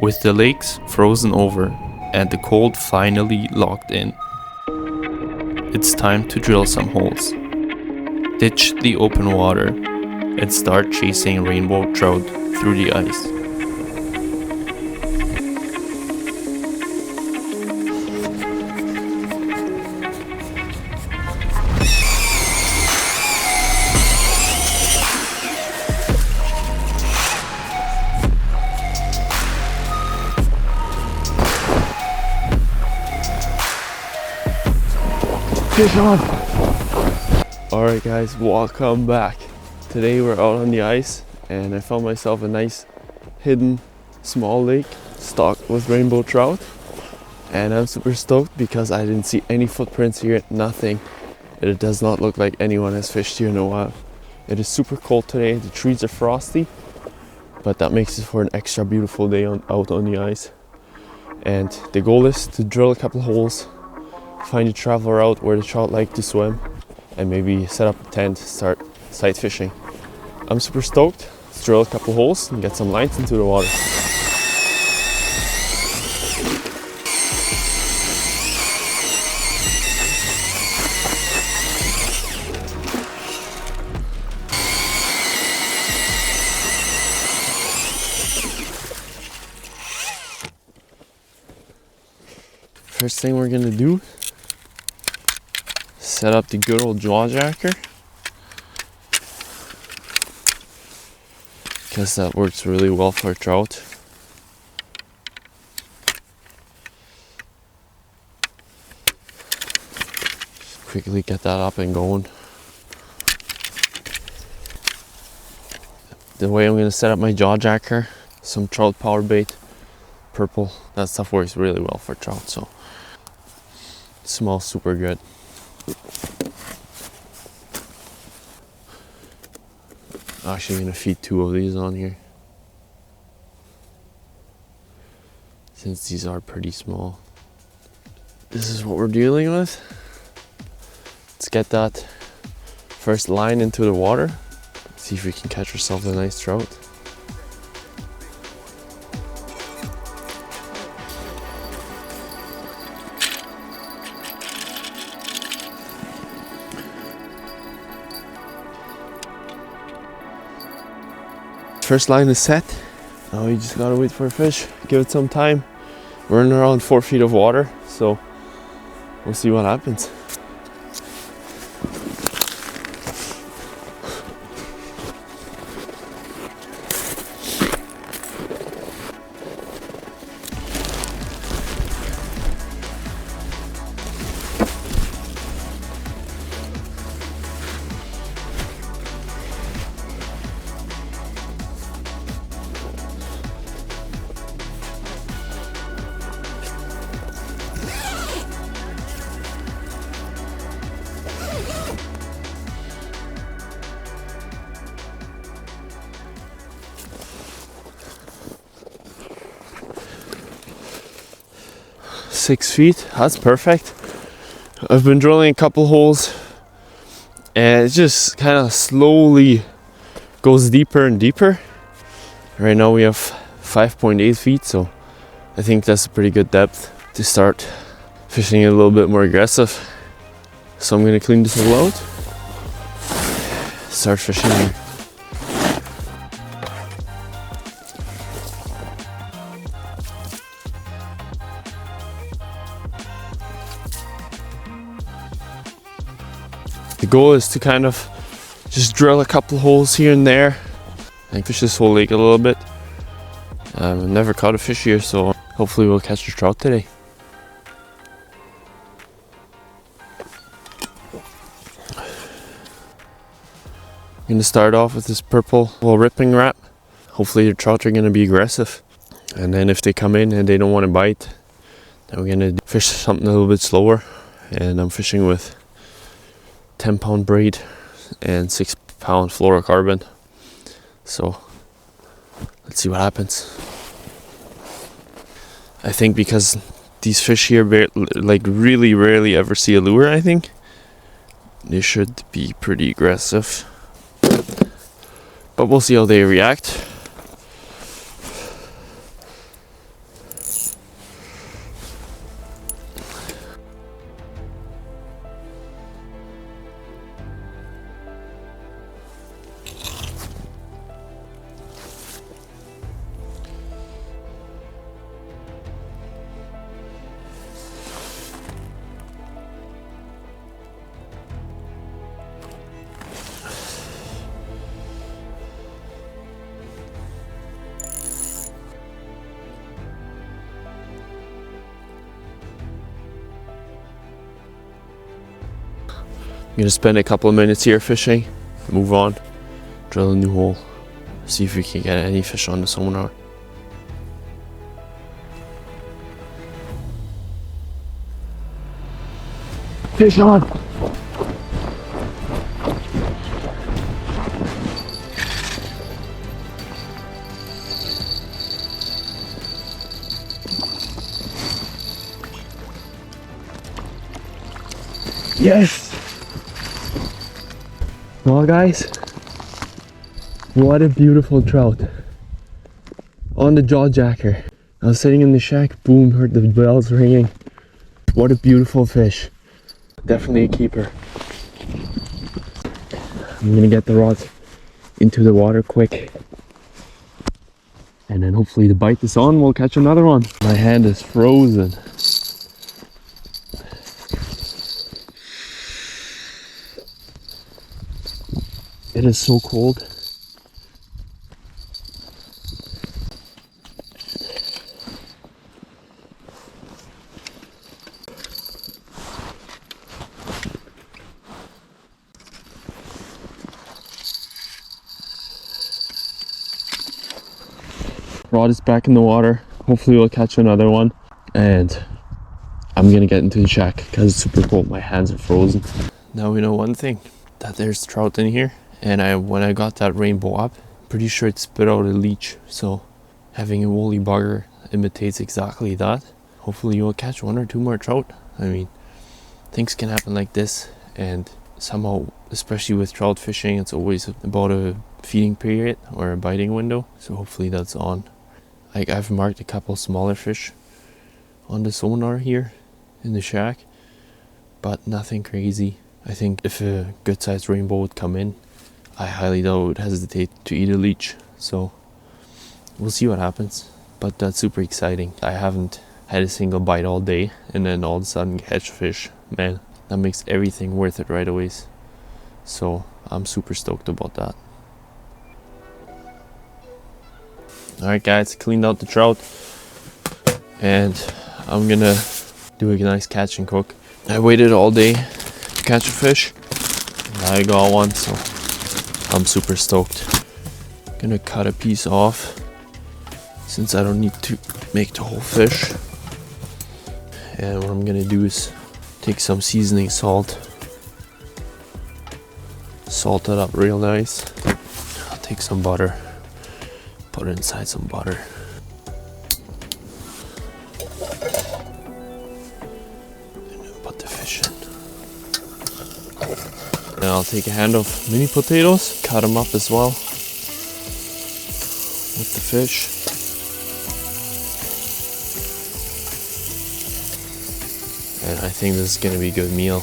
With the lakes frozen over and the cold finally locked in, it's time to drill some holes. Ditch the open water and start chasing rainbow trout through the ice. Fish on! Alright guys, welcome back. Today we're out on the ice and I found myself a nice hidden small lake stocked with rainbow trout, and I'm super stoked because I didn't see any footprints here, nothing. It does not look like anyone has fished here in a while. It is super cold today, the trees are frosty, but that makes it for an extra beautiful day out on the ice. And the goal is to drill a couple holes, find a travel route where the trout like to swim, and maybe set up a tent, start sight fishing. I'm super stoked. Let's drill a couple holes and get some lines into the water. First thing we're gonna do, set up the good old jaw jacker, because that works really well for trout. Just quickly get that up and going. The way I'm going to set up my jaw jacker, some trout power bait, purple, that stuff works really well for trout, so it smells super good. I'm actually going to feed 2 of these on here, since these are pretty small. This is what we're dealing with. Let's get that first line into the water, see if we can catch ourselves a nice trout. First line is set. Now you just gotta wait for a fish, give it some time. We're in around 4 feet of water, so we'll see what happens. Six feet, that's perfect. I've been drilling a couple holes and it just kind of slowly goes deeper and deeper. Right now we have 5.8 feet, so I think that's a pretty good depth to start fishing a little bit more aggressive. So I'm gonna clean this all out, start fishing here. The goal is to kind of just drill a couple holes here and there and fish this whole lake a little bit. I've never caught a fish here, so hopefully we'll catch a trout today. I'm going to start off with this purple little ripping wrap. Hopefully the trout are going to be aggressive. And then if they come in and they don't want to bite, then we're going to fish something a little bit slower. And I'm fishing with 10-pound braid and 6-pound fluorocarbon. So let's see what happens. I think because these fish here like really rarely ever see a lure, I think they should be pretty aggressive. But we'll see how they react. gonna spend a couple of minutes here fishing, move on, drill a new hole, see if we can get any fish on the sonar. Fish on! Yes! Well guys, what a beautiful trout. On the jaw jacker. I was sitting in the shack, boom, heard the bells ringing. What a beautiful fish. Definitely a keeper. I'm gonna get the rods into the water quick. And then hopefully the bite is on, we'll catch another one. My hand is frozen. It is so cold. Rod is back in the water. Hopefully we'll catch another one. And I'm gonna get into the shack because it's super cold. My hands are frozen. Now we know one thing, that there's trout in here. And when I got that rainbow up, pretty sure it spit out a leech. So having a woolly bugger imitates exactly that. Hopefully you'll catch one or two more trout. I mean, things can happen like this, and somehow, especially with trout fishing, it's always about a feeding period or a biting window. So hopefully that's on. Like, I've marked a couple smaller fish on the sonar here in the shack, but nothing crazy. I think if a good sized rainbow would come in, I highly doubt it would hesitate to eat a leech. So we'll see what happens, but that's super exciting. I haven't had a single bite all day, and then all of a sudden catch fish. Man, that makes everything worth it right away. So I'm super stoked about that. Alright guys, cleaned out the trout, and I'm gonna do a nice catch and cook. I waited all day to catch a fish, and I got one, so I'm super stoked. Gonna cut a piece off since I don't need to make the whole fish. And what I'm gonna do is take some seasoning salt, salt it up real nice. I'll take some butter, put it inside some butter. And then put the fish in. And I'll take a hand of mini potatoes, cut them up as well with the fish. And I think this is gonna be a good meal.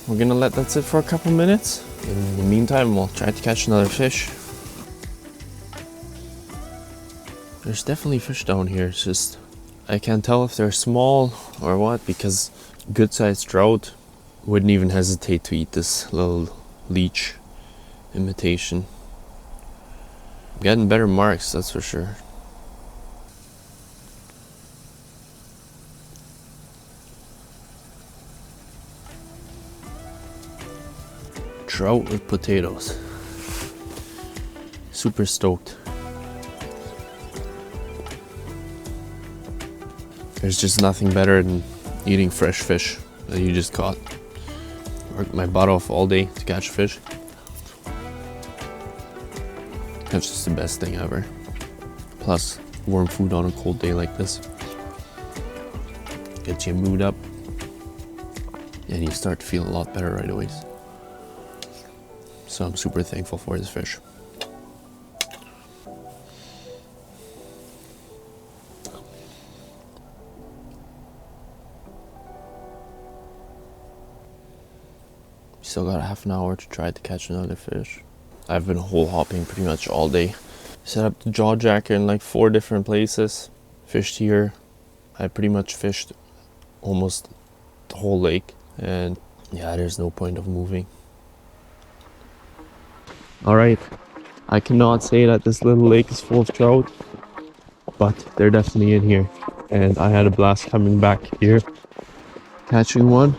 We're gonna let that sit for a couple minutes. In the meantime, we'll try to catch another fish. There's definitely fish down here. It's just, I can't tell if they're small or what, because good sized trout wouldn't even hesitate to eat this little leech imitation. I'm getting better marks, that's for sure. Trout with potatoes. Super stoked. There's just nothing better than eating fresh fish that you just caught. Worked my butt off all day to catch fish. That's just the best thing ever. Plus, warm food on a cold day like this gets your mood up, and you start to feel a lot better right away. So I'm super thankful for this fish. Still got a half an hour to try to catch another fish. I've been hole hopping pretty much all day. Set up the jaw jacker in like 4 different places. Fished here. I pretty much fished almost the whole lake. And yeah, there's no point of moving. Alright, I cannot say that this little lake is full of trout, but they're definitely in here. and I had a blast coming back here, catching one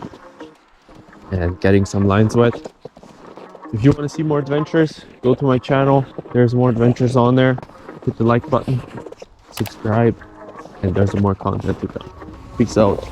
and getting some lines wet. If you want to see more adventures, go to my channel. There's more adventures on there. Hit the like button, subscribe, and there's more content to come. Peace out.